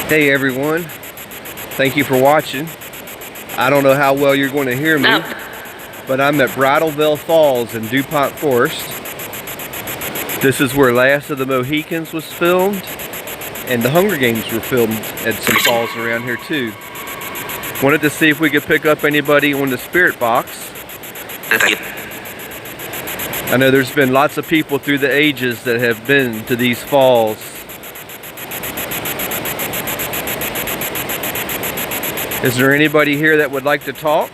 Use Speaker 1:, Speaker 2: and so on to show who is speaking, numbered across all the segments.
Speaker 1: Hey everyone, thank you for watching. I don't know how well you're going to hear me, but I'm at Bridalveil Falls in DuPont Forest. This is where Last of the Mohicans was filmed, and the Hunger Games were filmed at some falls around here too. Wanted to see if we could pick up anybody on the spirit box. I know there's been lots of people through the ages that have been to these falls. Is there anybody here that would like to talk?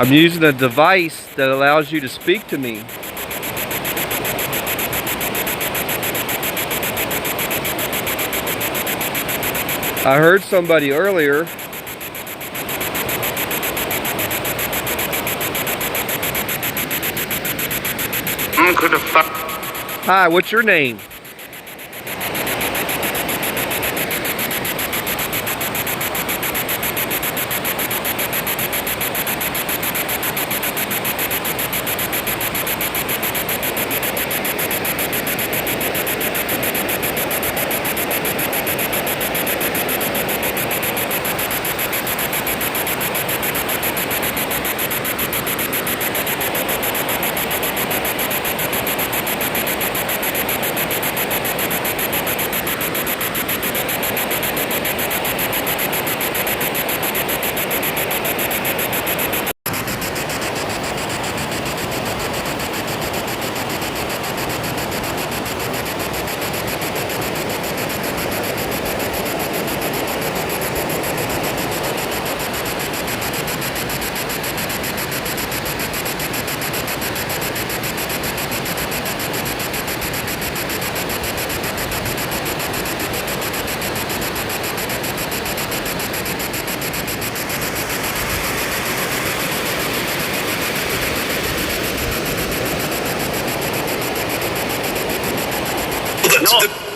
Speaker 1: I'm using a device that allows you to speak to me. I heard somebody earlier. Hi, what's your name?
Speaker 2: No.